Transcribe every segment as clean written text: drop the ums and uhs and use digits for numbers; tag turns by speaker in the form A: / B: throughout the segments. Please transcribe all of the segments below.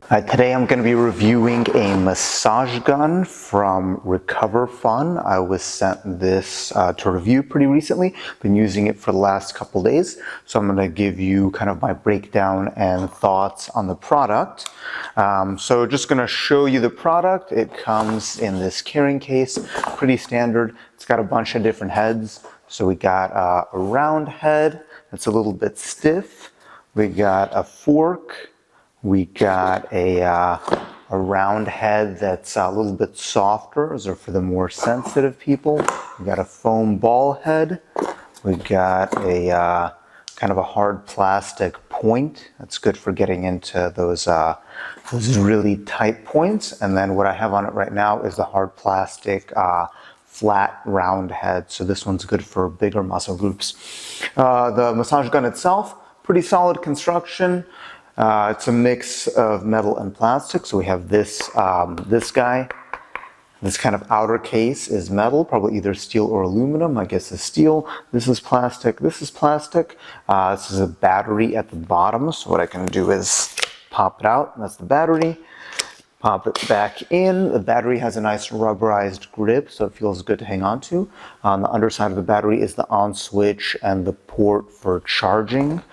A: Today I'm going to be reviewing a massage gun from Recoverfun. I was sent this to review pretty recently. Been using it for the last couple days. So I'm going to give you kind of my breakdown and thoughts on the product. So just going to show you the product. It comes in this carrying case, pretty standard. It's got a bunch of different heads. So we got a round head that's a little bit stiff. We got a fork. We got a round head that's a little bit softer. Those are for the more sensitive people. We got a foam ball head. We got a kind of a hard plastic point. That's good for getting into those really tight points. And then what I have on it right now is the hard plastic flat round head. So this one's good for bigger muscle groups. The massage gun itself, pretty solid construction. It's a mix of metal and plastic. So we have this guy. This kind of outer case is metal, probably either steel or aluminum. I guess it's steel. This is plastic. This is plastic. This is a battery at the bottom. So what I can do is pop it out. That's the battery. Pop it back in. The battery has a nice rubberized grip, so it feels good to hang on to. On the underside of the battery is the on switch and the port for charging.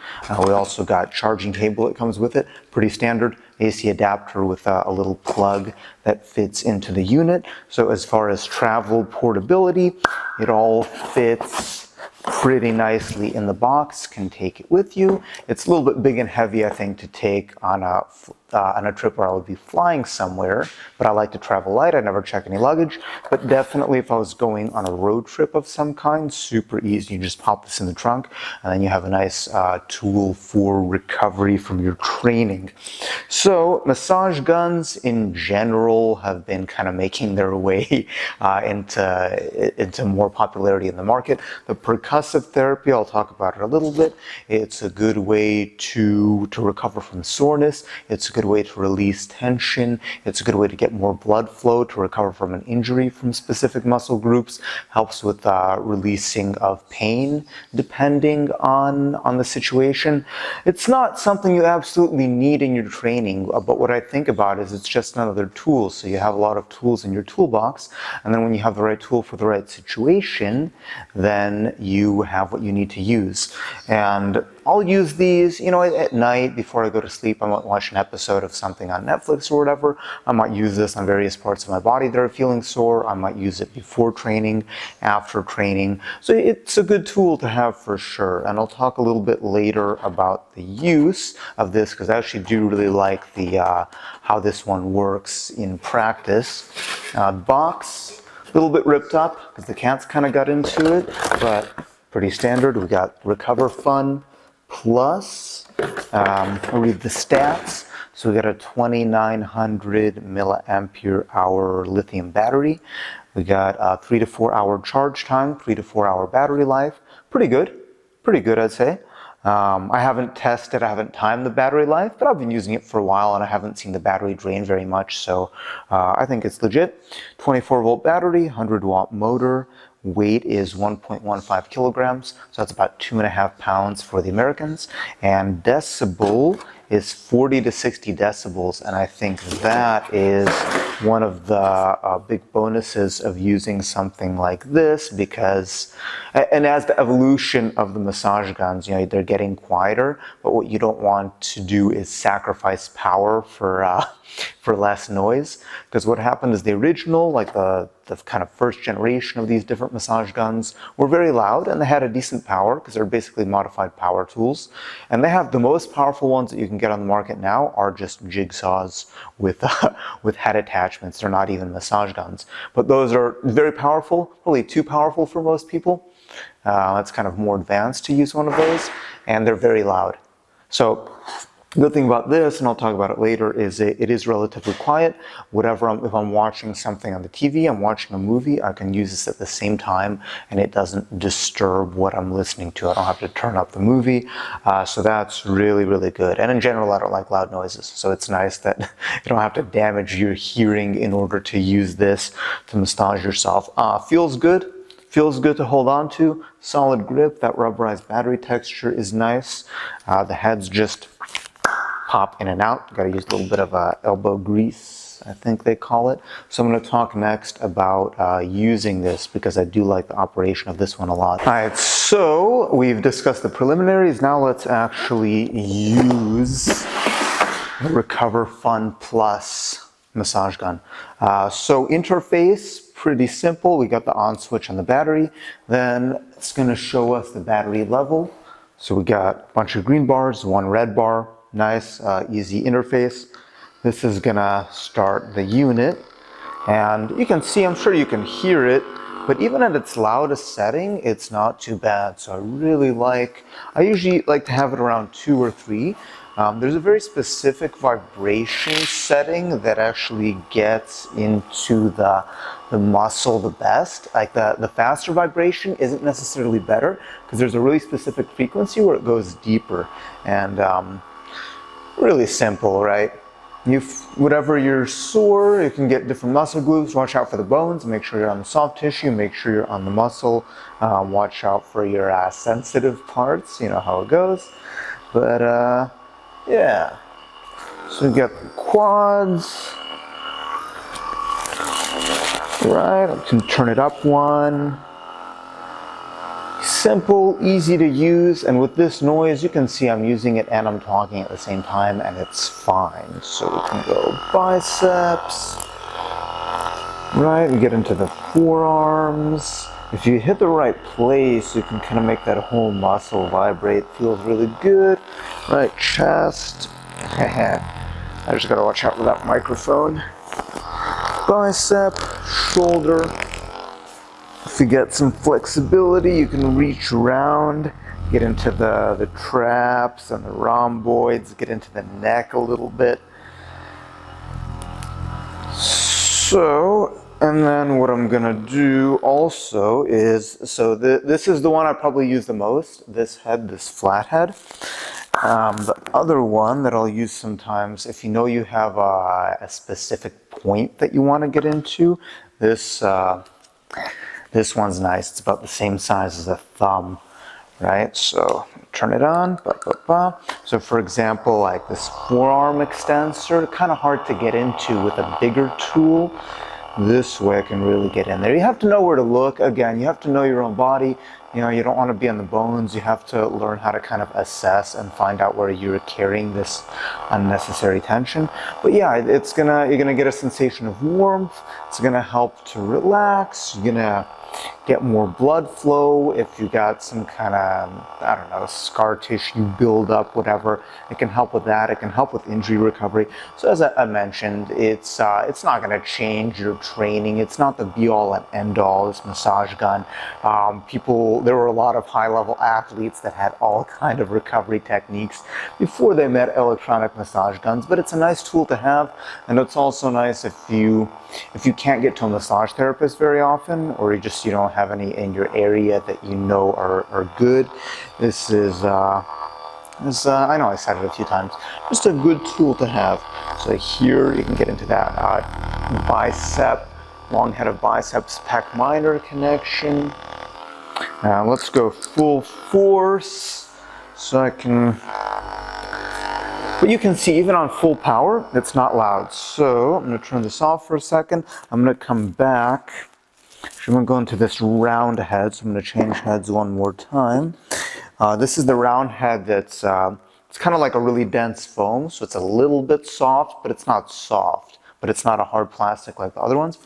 A: We also got charging cable that comes with it. Pretty standard AC adapter with a little plug that fits into the unit. So as far as travel portability, it all fits pretty nicely in the box. Can take it with you. It's a little bit big and heavy, I think, to take on a trip where I would be flying somewhere, but I like to travel light. I never check any luggage, but definitely if I was going on a road trip of some kind, super easy. You just pop this in the trunk and then you have a nice tool for recovery from your training. So massage guns in general have been kind of making their way into more popularity in the market. The percussive therapy, I'll talk about it a little bit. It's a good way to recover from soreness. It's a good way to release tension. It's a good way to get more blood flow to recover from an injury from specific muscle groups. Helps with releasing of pain depending on the situation. It's not something you absolutely need in your training, but what I think about is it's just another tool. So you have a lot of tools in your toolbox, and then when you have the right tool for the right situation, then you have what you need to use. And I'll use these, at night before I go to sleep. I might watch an episode of something on Netflix or whatever. I might use this on various parts of my body that are feeling sore. I might use it before training, after training. So it's a good tool to have for sure. And I'll talk a little bit later about the use of this because I actually do really like the how this one works in practice. Box, a little bit ripped up because the cats kind of got into it, but pretty standard. We got Recoverfun Plus. I'll read the stats. So we got a 2900 milliampere hour lithium battery. We got a 3 to 4 hour charge time, 3 to 4 hour battery life. Pretty good, I'd say. I haven't timed the battery life, but I've been using it for a while and I haven't seen the battery drain very much, so I think it's legit. 24 volt battery, 100 watt motor. Weight is 1.15 kilograms, so that's about 2.5 pounds for the Americans. And decibel is 40 to 60 decibels, and I think that is one of the big bonuses of using something like this because, and as the evolution of the massage guns, they're getting quieter, but what you don't want to do is sacrifice power for less noise, because what happened is the original, like the kind of first generation of these different massage guns were very loud and they had a decent power because they're basically modified power tools. And they have the most powerful ones that you can get on the market now are just jigsaws with head attachments. They're not even massage guns, but those are very powerful, probably too powerful for most people. It's kind of more advanced to use one of those, and they're very loud. So the good thing about this, and I'll talk about it later, is it is relatively quiet. If I'm watching something on the TV, I'm watching a movie, I can use this at the same time and it doesn't disturb what I'm listening to. I don't have to turn up the movie. So that's really, really good. And in general, I don't like loud noises. So it's nice that you don't have to damage your hearing in order to use this to massage yourself. Feels good. Feels good to hold on to. Solid grip. That rubberized battery texture is nice. The head's just pop in and out. Got to use a little bit of elbow grease, I think they call it. So I'm going to talk next about using this because I do like the operation of this one a lot. All right, so we've discussed the preliminaries. Now let's actually use the Recoverfun Plus massage gun. So interface, pretty simple. We got the on switch on the battery. Then it's going to show us the battery level. So we got a bunch of green bars, one red bar. Nice, easy interface. This is gonna start the unit, and you can see, I'm sure you can hear it, but even at its loudest setting, it's not too bad. So I usually like to have it around 2 or 3. There's a very specific vibration setting that actually gets into the muscle the best. Like the faster vibration isn't necessarily better because there's a really specific frequency where it goes deeper, and really simple, right? Whatever you're sore, you can get different muscle groups. Watch out for the bones. Make sure you're on the soft tissue. Make sure you're on the muscle. Watch out for your sensitive parts. You know how it goes. But yeah. So we got the quads. Right. I can turn it up one. Simple, easy to use, and with this noise, you can see I'm using it and I'm talking at the same time, and it's fine. So we can go biceps, right? We get into the forearms. If you hit the right place, you can kind of make that whole muscle vibrate. Feels really good. Right, chest. I just gotta watch out for that microphone. Bicep, shoulder. If you get some flexibility, you can reach around, get into the traps and the rhomboids, get into the neck a little bit. So, and then what I'm gonna do also is, this is the one I probably use the most, this flat head. The other one that I'll use sometimes, if you know you have a specific point that you want to get into, this one's nice. It's about the same size as a thumb, right? So turn it on. So for example, like this forearm extensor, kind of hard to get into with a bigger tool. This way I can really get in there. You have to know where to look. Again, you have to know your own body. You know, you don't want to be on the bones. You have to learn how to kind of assess and find out where you're carrying this unnecessary tension. But yeah, you're gonna get a sensation of warmth. It's gonna help to relax. You're gonna get more blood flow. If you got some kind of, I don't know, scar tissue buildup, whatever, it can help with that. It can help with injury recovery. So as I mentioned, it's not going to change your training. It's not the be-all and end-all, this massage gun. There were a lot of high-level athletes that had all kind of recovery techniques before they met electronic massage guns, but it's a nice tool to have, and it's also nice if you can't get to a massage therapist very often, or you don't have any in your area that you know are good. This is I know I said it a few times, just a good tool to have. So here you can get into that bicep, long head of biceps, pec minor connection. Now let's go full force, so I can, but you can see even on full power, it's not loud. So I'm going to turn this off for a second. I'm going to come back. I'm going to go into this round head, so I'm going to change heads one more time. This is the round head that's it's kind of like a really dense foam, so it's a little bit soft, but it's not soft. But it's not a hard plastic like the other ones.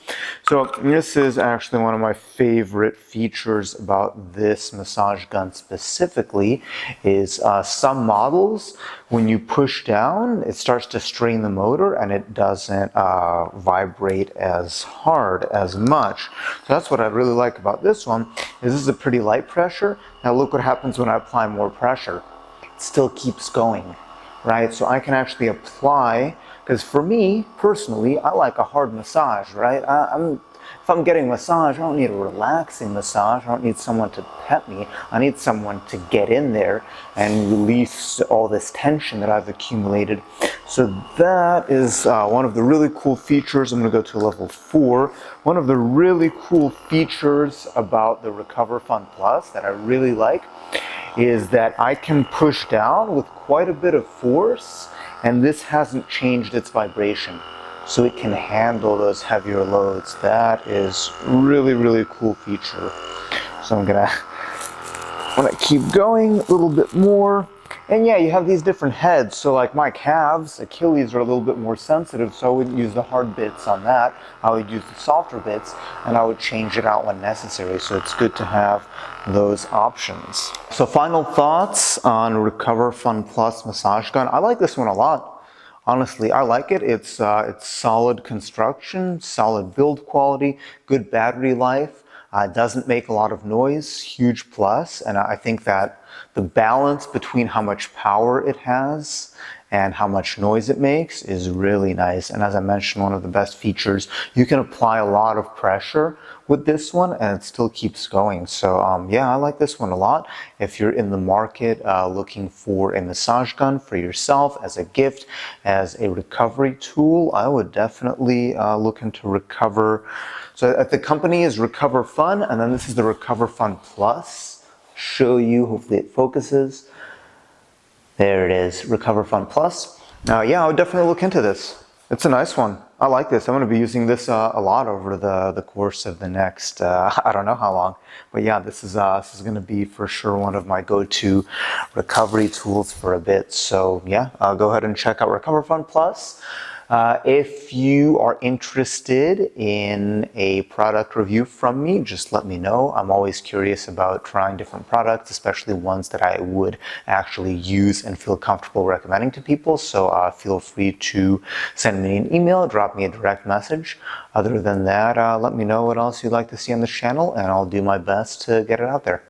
A: So this is actually one of my favorite features about this massage gun specifically, is some models, when you push down, it starts to strain the motor and it doesn't vibrate as hard as much. So that's what I really like about this one, is this is a pretty light pressure. Now look what happens when I apply more pressure. It still keeps going, right? So I can actually apply, because for me, personally, I like a hard massage, right? If I'm getting a massage, I don't need a relaxing massage. I don't need someone to pet me. I need someone to get in there and release all this tension that I've accumulated. So that is one of the really cool features. I'm going to go to level 4. One of the really cool features about the Recoverfun Plus that I really like is that I can push down with quite a bit of force, and this hasn't changed its vibration. So it can handle those heavier loads. That is really, really cool feature. So I'm gonna keep going a little bit more. And yeah, you have these different heads. So like my calves, Achilles, are a little bit more sensitive, so I wouldn't use the hard bits on that. I would use the softer bits, and I would change it out when necessary. So it's good to have those options. So final thoughts on Recoverfun Plus massage gun. I like this one a lot. Honestly, I like it. It's solid construction, solid build quality, good battery life. Doesn't make a lot of noise, huge plus. And I think that the balance between how much power it has and how much noise it makes is really nice. And as I mentioned, one of the best features, you can apply a lot of pressure with this one and it still keeps going. So yeah, I like this one a lot. If you're in the market looking for a massage gun for yourself as a gift, as a recovery tool, I would definitely look into Recover. So the company is Recoverfun, and then this is the Recoverfun Plus. Show you, hopefully it focuses. There it is, Recoverfun Plus. Now, yeah, I would definitely look into this. It's a nice one. I like this. I'm going to be using this a lot over the course of the next, I don't know how long. But yeah, this is going to be for sure one of my go-to recovery tools for a bit. So yeah, go ahead and check out Recoverfun Plus. If you are interested in a product review from me, just let me know. I'm always curious about trying different products, especially ones that I would actually use and feel comfortable recommending to people. So feel free to send me an email, drop me a direct message. Other than that, let me know what else you'd like to see on this channel, and I'll do my best to get it out there.